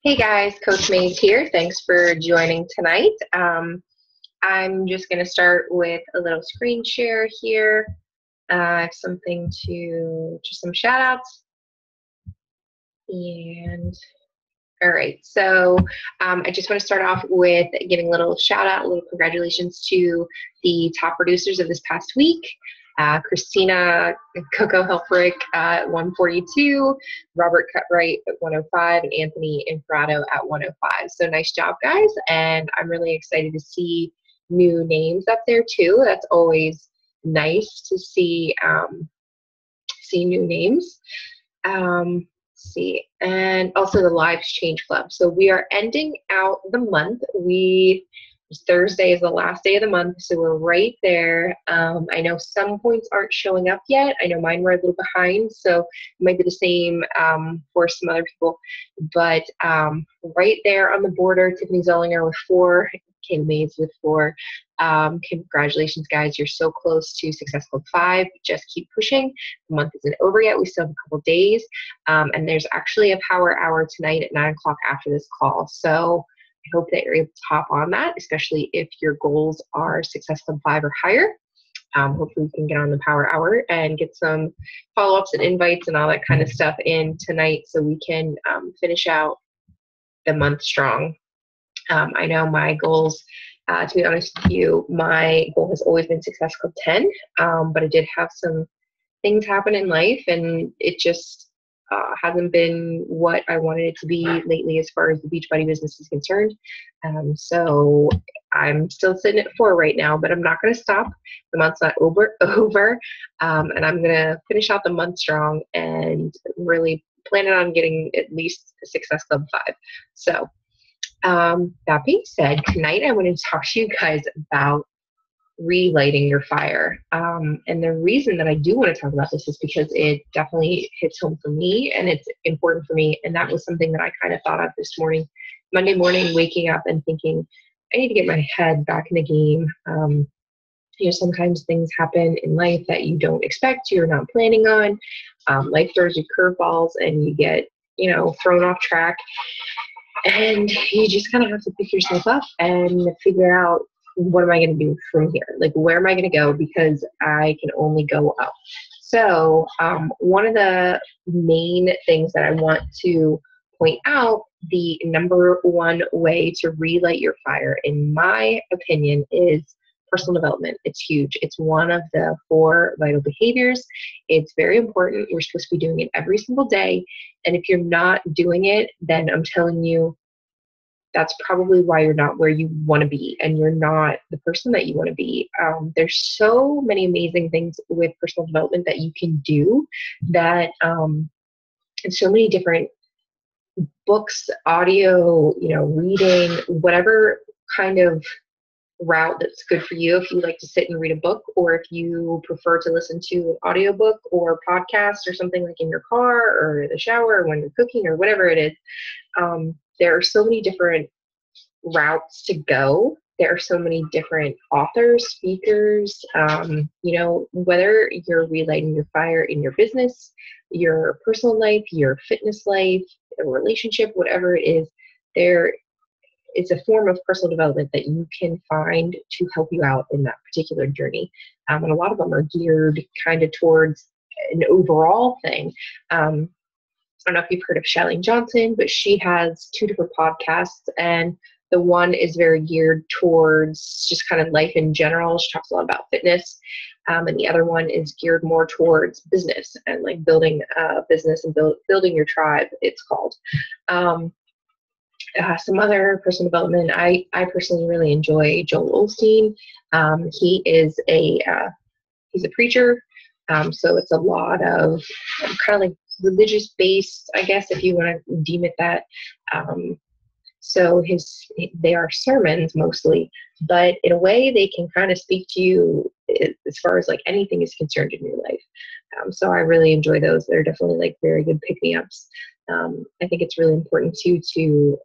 Hey guys, Coach Mays here. Thanks for joining tonight. I'm just going to start with a little screen share here. I have something just some shout outs. And all right, so I just want to start off with giving a little shout out, a little congratulations to the top producers of this past week. Christina Coco Helfrich at 142, Robert Cutright at 105, and Anthony Infrato at 105. So nice job, guys. And I'm really excited to see new names up there too. That's always nice to see new names. See, and also the Lives Change Club. So we are ending out the month. Thursday is the last day of the month, so we're right there. I know some points aren't showing up yet. I know mine were a little behind, so it might be the same for some other people. But right there on the border, Tiffany Zollinger with 4, Kayla Mays with 4. Congratulations, guys. You're so close to Success Club 5. Just keep pushing. The month isn't over yet. We still have a couple days. And there's actually a power hour tonight at 9 o'clock after this call. So I hope that you're able to hop on that, especially if your goals are Success Club 5 or higher. Hopefully we can get on the power hour and get some follow-ups and invites and all that kind of stuff in tonight so we can finish out the month strong. I know my goals, to be honest with you, my goal has always been Success Club 10, but I did have some things happen in life and it just hasn't been what I wanted it to be lately as far as the Beachbody business is concerned. So I'm still sitting at 4 right now, but I'm not going to stop. The month's not over, and I'm going to finish out the month strong and really planning on getting at least a Success Club 5. So that being said, tonight I want to talk to you guys about relighting your fire. And the reason that I do want to talk about this is because it definitely hits home for me and it's important for me. And that was something that I kind of thought of this morning, Monday morning, waking up and thinking, I need to get my head back in the game. Sometimes things happen in life that you don't expect, you're not planning on. Life throws you curveballs and you get, thrown off track. And you just kind of have to pick yourself up and figure out, what am I going to do from here? Like, where am I going to go? Because I can only go up. So one of the main things that I want to point out, the number one way to relight your fire, in my opinion, is personal development. It's huge. It's one of the 4 vital behaviors. It's very important. We're supposed to be doing it every single day. And if you're not doing it, then I'm telling you, that's probably why you're not where you want to be and you're not the person that you want to be. There's so many amazing things with personal development that you can do that, and so many different books, audio, reading, whatever kind of route that's good for you. If you like to sit and read a book, or if you prefer to listen to an audiobook or podcast or something like in your car or the shower or when you're cooking or whatever it is, there are so many different routes to go. There are so many different authors, speakers, whether you're relighting your fire in your business, your personal life, your fitness life, a relationship, whatever it is, there is a form of personal development that you can find to help you out in that particular journey. And a lot of them are geared kind of towards an overall thing. I don't know if you've heard of Shalene Johnson, but she has 2 different podcasts, and the one is very geared towards just kind of life in general. She talks a lot about fitness, and the other one is geared more towards business and like building a business and building your tribe, it's called. Some other personal development, I personally really enjoy Joel Osteen. He's a preacher, so it's a lot of kind of like religious based, I guess, if you want to deem it that. So they are sermons mostly, but in a way they can kind of speak to you as far as like anything is concerned in your life. So I really enjoy those. They're definitely like very good pick-me-ups. I think it's really important too to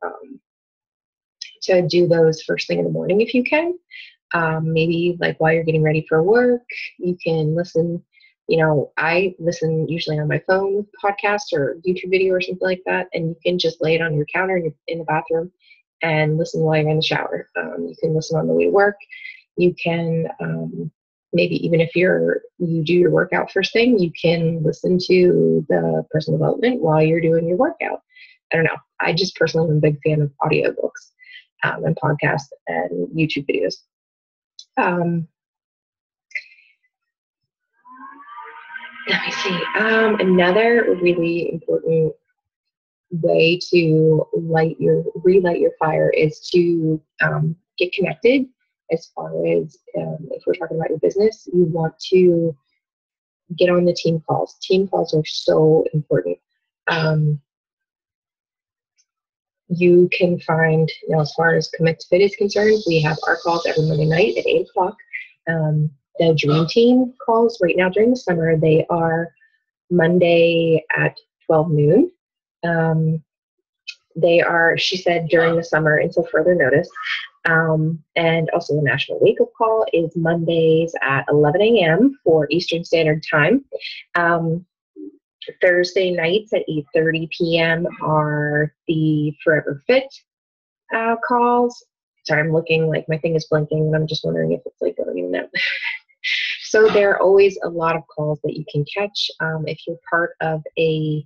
do those first thing in the morning if you can. Maybe like while you're getting ready for work, you can listen I listen usually on my phone with podcasts or YouTube video or something like that, and you can just lay it on your counter in the bathroom and listen while you're in the shower. You can listen on the way to work. You can maybe even if you do your workout first thing, you can listen to the personal development while you're doing your workout. I don't know. I just personally am a big fan of audiobooks and podcasts and YouTube videos. Let me see. Another really important way to relight your fire is to get connected. As far as if we're talking about your business, you want to get on the team calls. Team calls are so important. You can find, as far as Commit to Fit is concerned, we have our calls every Monday night at 8 o'clock. The Dream Team calls right now during the summer, they are Monday at 12 noon. They are, she said, during the summer until further notice. And also the National Wake Up Call is Mondays at 11 a.m. for Eastern Standard Time. Thursday nights at 8:30 p.m. are the Forever Fit calls. Sorry, I'm looking like my thing is blinking and I'm just wondering if it's like going in and out. So there are always a lot of calls that you can catch. If you're part of a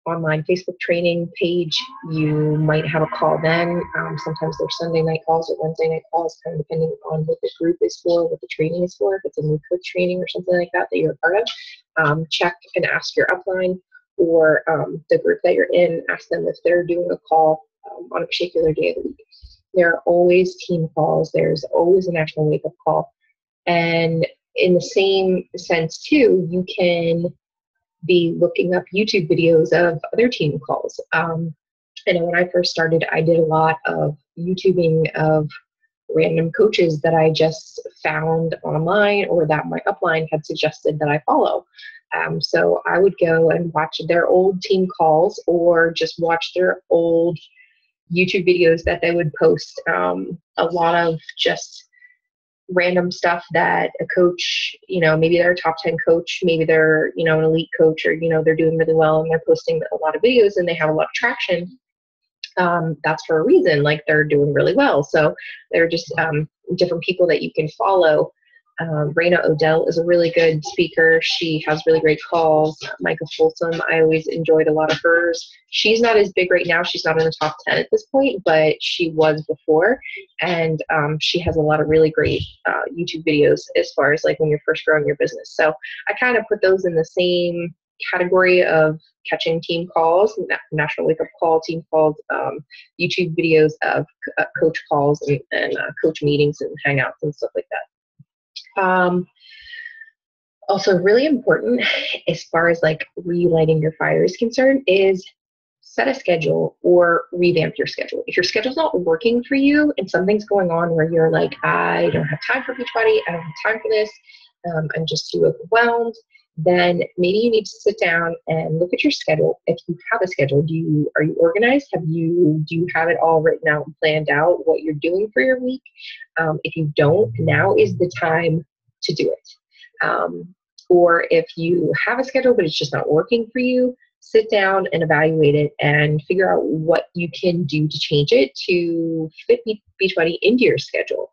online Facebook training page, you might have a call then. Sometimes there's Sunday night calls or Wednesday night calls, kind of depending on what the group is for, what the training is for. If it's a new coach training or something like that you're a part of, check and ask your upline or the group that you're in, ask them if they're doing a call on a particular day of the week. There are always team calls. There's always a National Wake Up Call. And in the same sense too, you can be looking up YouTube videos of other team calls. I know when I first started, I did a lot of YouTubing of random coaches that I just found online or that my upline had suggested that I follow. So I would go and watch their old team calls or just watch their old YouTube videos that they would post. A lot of just random stuff that a coach, maybe they're a top 10 coach, maybe they're, an elite coach, or, they're doing really well and they're posting a lot of videos and they have a lot of traction. That's for a reason, like they're doing really well. So they're just different people that you can follow. Raina Odell is a really good speaker. She has really great calls. Micah Folsom, I always enjoyed a lot of hers. She's not as big right now. She's not in the top 10 at this point, but she was before. And she has a lot of really great YouTube videos as far as like when you're first growing your business. So I kind of put those in the same category of catching team calls, National Wake Up Call, team calls, YouTube videos of coach calls and coach meetings and hangouts and stuff like that. Also really important as far as like relighting your fire is concerned is set a schedule or revamp your schedule. If your schedule's not working for you and something's going on where you're like, I don't have time for Beachbody, I don't have time for this, I'm just too overwhelmed, then maybe you need to sit down and look at your schedule. If you have a schedule, are you organized? Do you have it all written out and planned out what you're doing for your week? If you don't, now is the time to do it. Or if you have a schedule but it's just not working for you, sit down and evaluate it and figure out what you can do to change it to fit Beachbody into your schedule.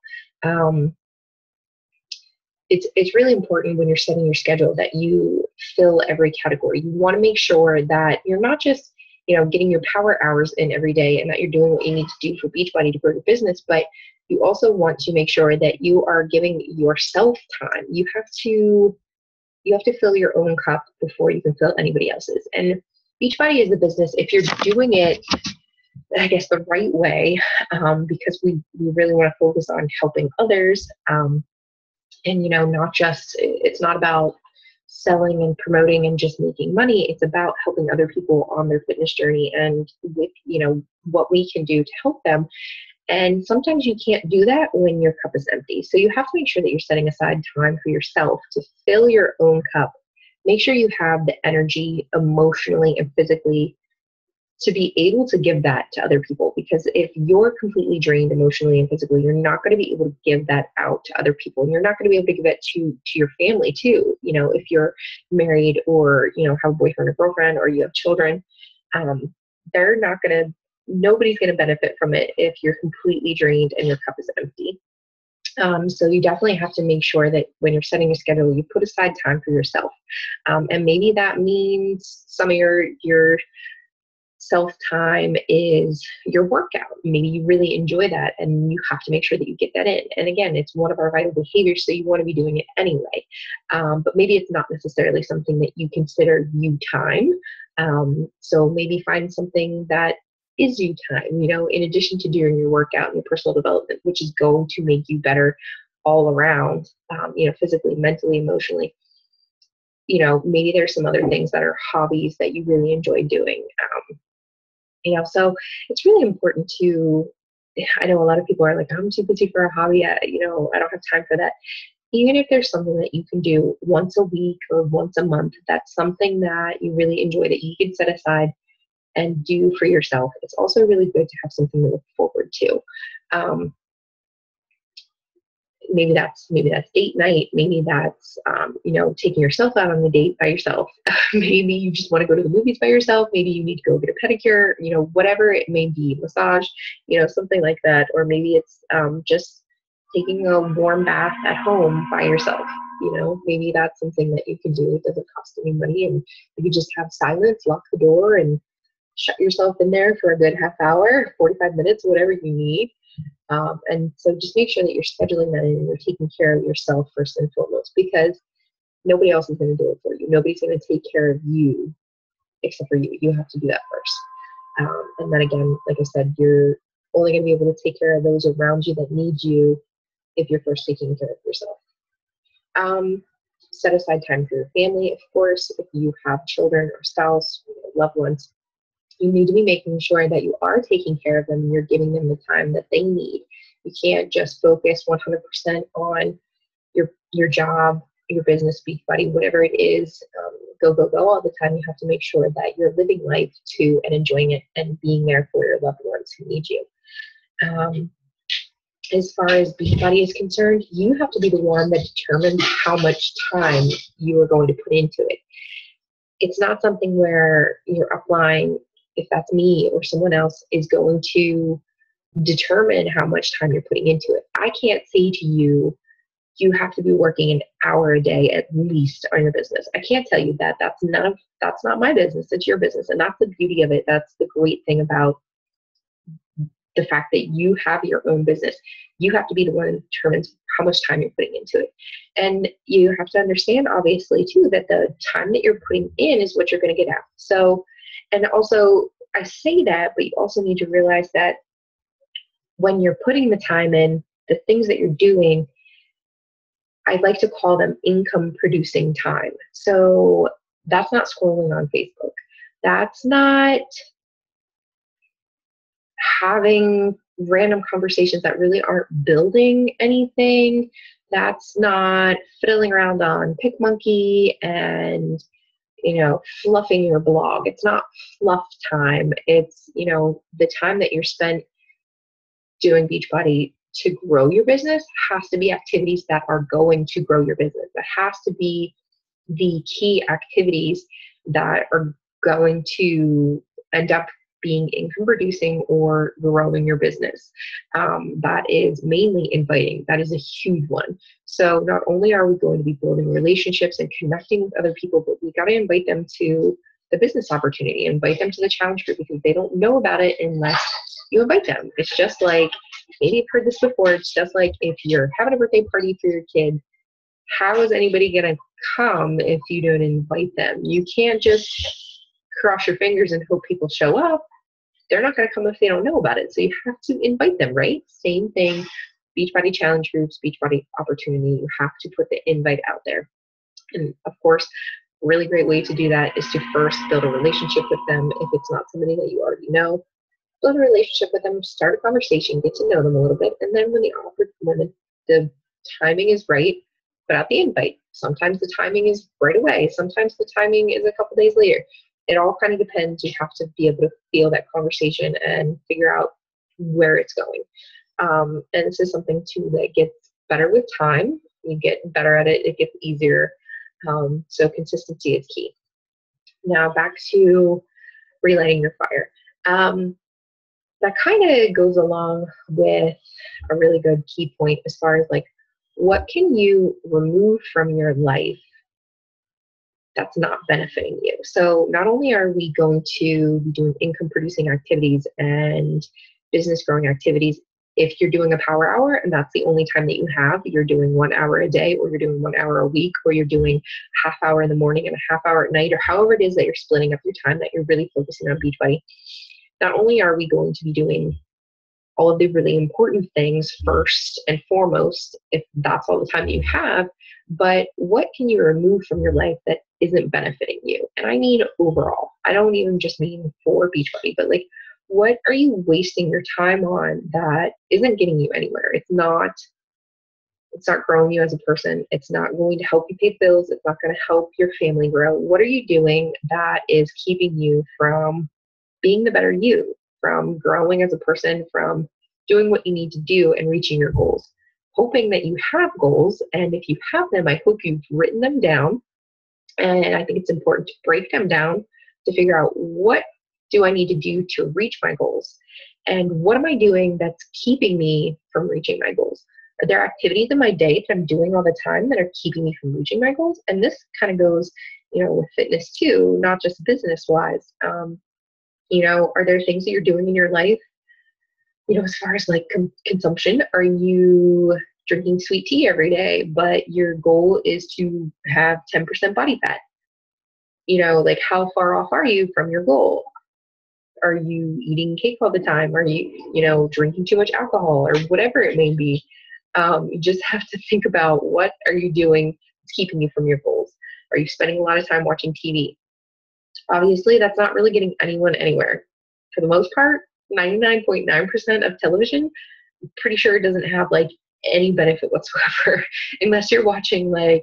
It's really important when you're setting your schedule that you fill every category. You want to make sure that you're not just, getting your power hours in every day and that you're doing what you need to do for Beachbody to grow your business, but you also want to make sure that you are giving yourself time. You have to fill your own cup before you can fill anybody else's. And Beachbody is a business, if you're doing it, I guess, the right way, because we really want to focus on helping others. And, not just, it's not about selling and promoting and just making money. It's about helping other people on their fitness journey and with, what we can do to help them. And sometimes you can't do that when your cup is empty. So you have to make sure that you're setting aside time for yourself to fill your own cup. Make sure you have the energy emotionally and physically to be able to give that to other people, because if you're completely drained emotionally and physically, you're not going to be able to give that out to other people, and you're not going to be able to give it to your family too. If you're married, or have a boyfriend or girlfriend, or you have children, they're not going to nobody's going to benefit from it if you're completely drained and your cup is empty. So you definitely have to make sure that when you're setting your schedule, you put aside time for yourself. And maybe that means some of your self-time is your workout. Maybe you really enjoy that and you have to make sure that you get that in. And again, it's one of our vital behaviors, so you want to be doing it anyway. But maybe it's not necessarily something that you consider you time. So maybe find something that is you time, in addition to doing your workout and your personal development, which is going to make you better all around, physically, mentally, emotionally. Maybe there's some other things that are hobbies that you really enjoy doing. So it's really important to, I know a lot of people are like, I'm too busy for a hobby. I don't have time for that. Even if there's something that you can do once a week or once a month, that's something that you really enjoy that you can set aside and do for yourself. It's also really good to have something to look forward to. Maybe that's date night. Maybe that's, taking yourself out on a date by yourself. Maybe you just want to go to the movies by yourself. Maybe you need to go get a pedicure, whatever it may be, massage, something like that. Or maybe it's just taking a warm bath at home by yourself. Maybe that's something that you can do. It doesn't cost any money, and you can just have silence, lock the door, and shut yourself in there for a good half hour, 45 minutes, whatever you need. And so just make sure that you're scheduling that in and you're taking care of yourself first and foremost, because nobody else is going to do it for you. Nobody's going to take care of you except for you. You have to do that first. And then again, like I said, you're only going to be able to take care of those around you that need you if you're first taking care of yourself. Set aside time for your family, of course. If you have children or spouse, loved ones, you need to be making sure that you are taking care of them and you're giving them the time that they need. You can't just focus 100% on your job, your business, Beachbody, whatever it is, go all the time. You have to make sure that you're living life too and enjoying it and being there for your loved ones who need you. As far as Beachbody is concerned, you have to be the one that determines how much time you are going to put into it. It's not something where your upline, if that's me or someone else, is going to determine how much time you're putting into it. I can't say to you, you have to be working an hour a day at least on your business. I can't tell you that. That's not my business. It's your business. And that's the beauty of it. That's the great thing about the fact that you have your own business. You have to be the one that determines how much time you're putting into it. And you have to understand, obviously, too, that the time that you're putting in is what you're going to get out. So, and also, I say that, but you also need to realize that when you're putting the time in, the things that you're doing, I like to call them income producing time. So that's not scrolling on Facebook. That's not having random conversations that really aren't building anything. That's not fiddling around on PicMonkey and, fluffing your blog. It's not fluff time. It's, the time that you're spent doing Beachbody to grow your business has to be activities that are going to grow your business. That has to be the key activities that are going to end up being income producing or growing your business. That is mainly inviting. That is a huge one. So not only are we going to be building relationships and connecting with other people, but we got to invite them to the business opportunity, invite them to the challenge group, because they don't know about it unless you invite them. It's just like, maybe you've heard this before, it's just like if you're having a birthday party for your kid, how is anybody going to come if you don't invite them? You can't just cross your fingers and hope people show up. They're not going to come if they don't know about it. So you have to invite them, right? Same thing, Beachbody challenge groups, Beachbody opportunity. You have to put the invite out there. And of course, a really great way to do that is to first build a relationship with them. If it's not somebody that you already know, build a relationship with them, start a conversation, get to know them a little bit. And then when the timing is right, put out the invite. Sometimes the timing is right away. Sometimes the timing is a couple days later. it all kind of depends. You have to be able to feel that conversation and figure out where it's going. And this is something too that gets better with time. You get better at it, it gets easier. So consistency is key. Now back to relighting your fire. That kind of goes along with a really good key point as far as like, what can you remove from your life that's not benefiting you? So not only are we going to be doing income producing activities and business growing activities, if you're doing a power hour and that's the only time that you have, you're doing 1 hour a day, or you're doing 1 hour a week, or you're doing half hour in the morning and a half hour at night, or however it is that you're splitting up your time, that you're really focusing on Beachbody. Not only are we going to be doing all of the really important things first and foremost, if that's all the time that you have, but what can you remove from your life that isn't benefiting you? And I mean overall. I don't even just mean for Beachbody, but like, what are you wasting your time on that isn't getting you anywhere? It's not growing you as a person. It's not going to help you pay bills. It's not going to help your family grow. What are you doing that is keeping you from being the better you, from growing as a person, from doing what you need to do and reaching your goals? Hoping that you have goals, and if you have them, I hope you've written them down. And I think it's important to break them down to figure out, what do I need to do to reach my goals? And what am I doing that's keeping me from reaching my goals? Are there activities in my day that I'm doing all the time that are keeping me from reaching my goals? And this kind of goes, with fitness too, not just business wise. Are there things that you're doing in your life, as far as like consumption? Are you drinking sweet tea every day, but your goal is to have 10% body fat? Like, how far off are you from your goal? Are you eating cake all the time? Are you, drinking too much alcohol, or whatever it may be? You just have to think about, what are you doing that's keeping you from your goals? Are you spending a lot of time watching TV? Obviously, that's not really getting anyone anywhere. For the most part, 99.9% of television, I'm pretty sure it doesn't have like any benefit whatsoever, unless you're watching like,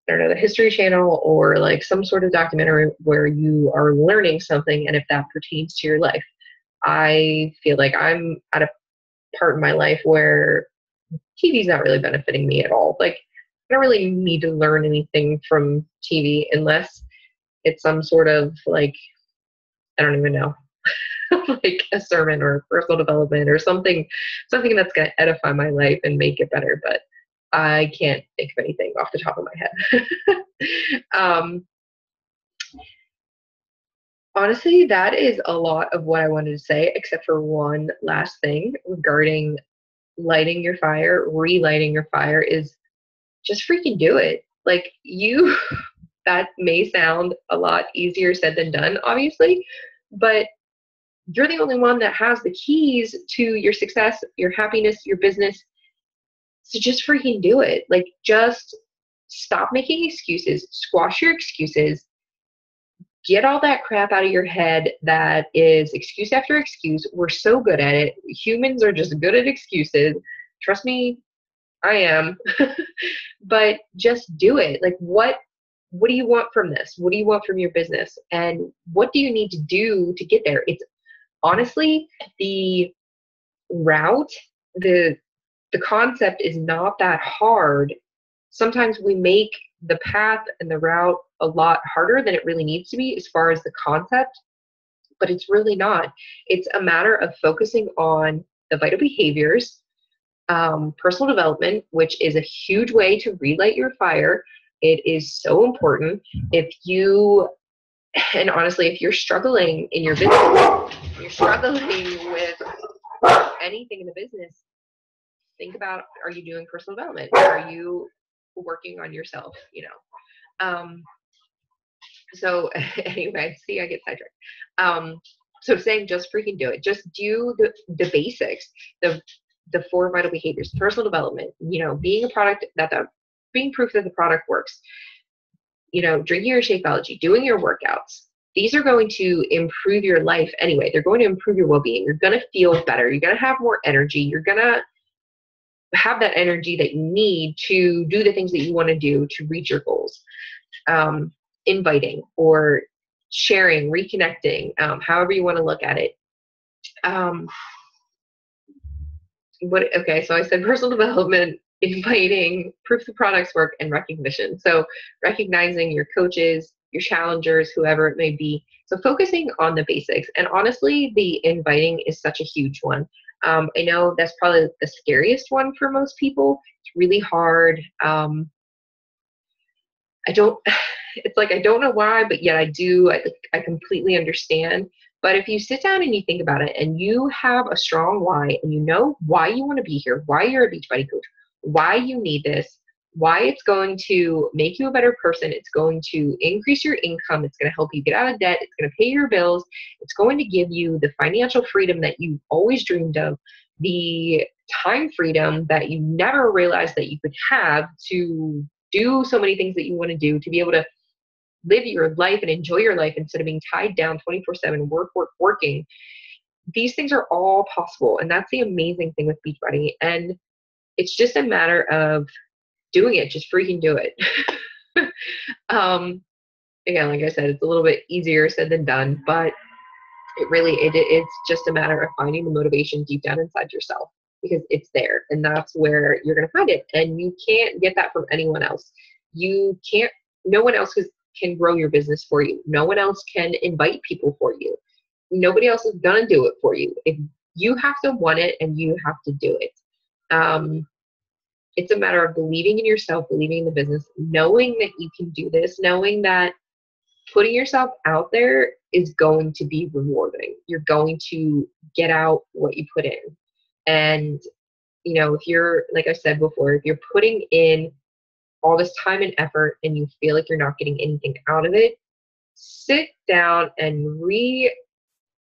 I don't know, the History Channel or like some sort of documentary where you are learning something, and if that pertains to your life. I feel like I'm at a part in my life where TV's not really benefiting me at all. Like, I don't really need to learn anything from TV unless it's some sort of like, I don't even know, like a sermon or personal development or something that's going to edify my life and make it better. But I can't think of anything off the top of my head. Honestly, that is a lot of what I wanted to say, except for one last thing regarding lighting your fire, relighting your fire, is just freaking do it. Like, that may sound a lot easier said than done, obviously, but you're the only one that has the keys to your success, your happiness, your business. So just freaking do it. Like, just stop making excuses, squash your excuses, get all that crap out of your head that is excuse after excuse. We're so good at it. Humans are just good at excuses. Trust me, I am. But just do it. Like, what do you want from this? What do you want from your business? And what do you need to do to get there? It's honestly, the route, the concept is not that hard. Sometimes we make the path and the route a lot harder than it really needs to be as far as the concept, but it's really not. It's a matter of focusing on the vital behaviors, personal development, which is a huge way to relight your fire. It is so important. And honestly, if you're struggling in your business, you're struggling with anything in the business, think about, are you doing personal development? Are you working on yourself? So anyway, see, I get sidetracked. So saying just freaking do it. Just do the basics, the 4 vital behaviors, personal development, being being proof that the product works, drinking your Shakeology, doing your workouts. These are going to improve your life anyway. They're going to improve your well-being. You're going to feel better. You're going to have more energy. You're going to have that energy that you need to do the things that you want to do to reach your goals. Inviting or sharing, reconnecting, however you want to look at it. Okay, so I said personal development, inviting, proof the products work, and recognition. So recognizing your coaches, your challengers, whoever it may be. So focusing on the basics. And honestly, the inviting is such a huge one. I know that's probably the scariest one for most people. It's really hard. It's like, I don't know why, but yet I do. I completely understand. But if you sit down and you think about it and you have a strong why and you know why you want to be here, why you're a Beachbody coach, why you need this, why it's going to make you a better person, it's going to increase your income, it's going to help you get out of debt, it's going to pay your bills, it's going to give you the financial freedom that you always dreamed of, the time freedom that you never realized that you could have to do so many things that you want to do, to be able to live your life and enjoy your life instead of being tied down 24/7, working. These things are all possible. And that's the amazing thing with Beachbody. And it's just a matter of doing it, just freaking do it. Again, like I said, it's a little bit easier said than done, but it's just a matter of finding the motivation deep down inside yourself, because it's there and that's where you're going to find it. And you can't get that from anyone else. No one else can grow your business for you. No one else can invite people for you. Nobody else is going to do it for you. If you have to want it and you have to do it. It's a matter of believing in yourself, believing in the business, knowing that you can do this, knowing that putting yourself out there is going to be rewarding. You're going to get out what you put in. And, if you're, like I said before, if you're putting in all this time and effort and you feel like you're not getting anything out of it, sit down and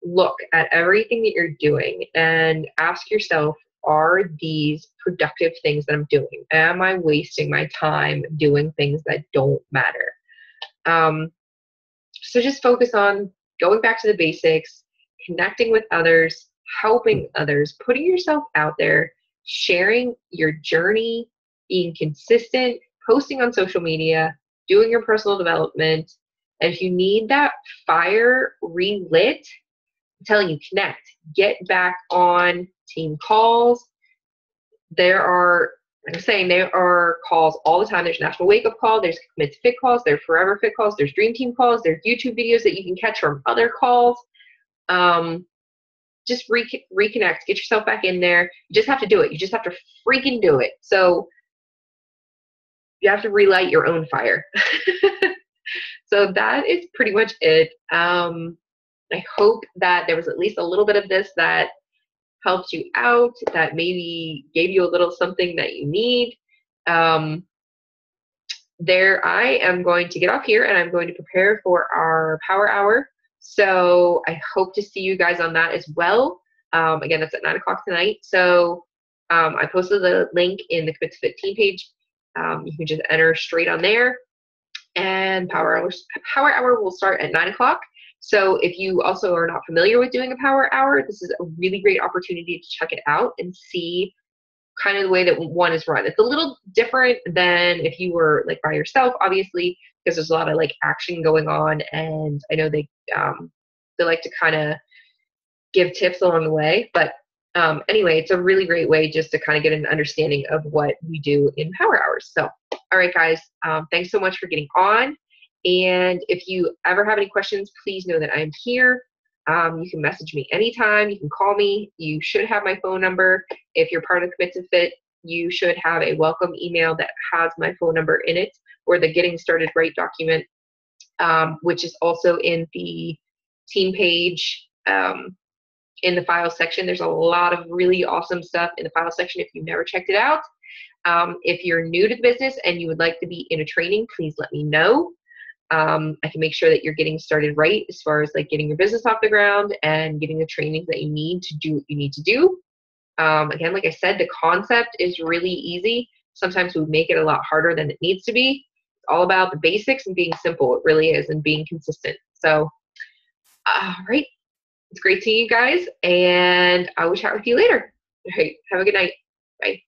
look at everything that you're doing and ask yourself, are these productive things that I'm doing? Am I wasting my time doing things that don't matter? So just focus on going back to the basics, connecting with others, helping others, putting yourself out there, sharing your journey, being consistent, posting on social media, doing your personal development. And if you need that fire relit, I'm telling you, connect, get back on team calls. There are calls all the time. There's National Wake Up Call, there's Commit to Fit calls, there's Forever Fit calls, there's Dream Team calls, there's YouTube videos that you can catch from other calls. Just reconnect, get yourself back in there. You just have to do it. You just have to freaking do it. So you have to relight your own fire. So that is pretty much it. I hope that there was at least a little bit of this that helped you out, that maybe gave you a little something that you need. I am going to get off here and I'm going to prepare for our power hour. So I hope to see you guys on that as well. Again, that's at 9 o'clock tonight. So I posted the link in the Commit to Fit team page. You can just enter straight on there. And power hour will start at 9 o'clock. So if you also are not familiar with doing a power hour, this is a really great opportunity to check it out and see kind of the way that one is run. It's a little different than if you were like by yourself, obviously, because there's a lot of like action going on, and I know they like to kind of give tips along the way. But anyway, it's a really great way just to kind of get an understanding of what we do in power hours. So, all right, guys, thanks so much for getting on. And if you ever have any questions, please know that I'm here. You can message me anytime. You can call me. You should have my phone number. If you're part of Commit to Fit, you should have a welcome email that has my phone number in it, or the Getting Started Right document, which is also in the team page. In the file section, there's a lot of really awesome stuff in the file section if you've never checked it out. If you're new to the business and you would like to be in a training, please let me know. I can make sure that you're getting started right as far as like getting your business off the ground and getting the trainings that you need to do what you need to do. Again, like I said, the concept is really easy. Sometimes we make it a lot harder than it needs to be. It's all about the basics and being simple. It really is, and being consistent. So, all right. It's great seeing you guys, and I will chat with you later. All right. Have a good night. Bye.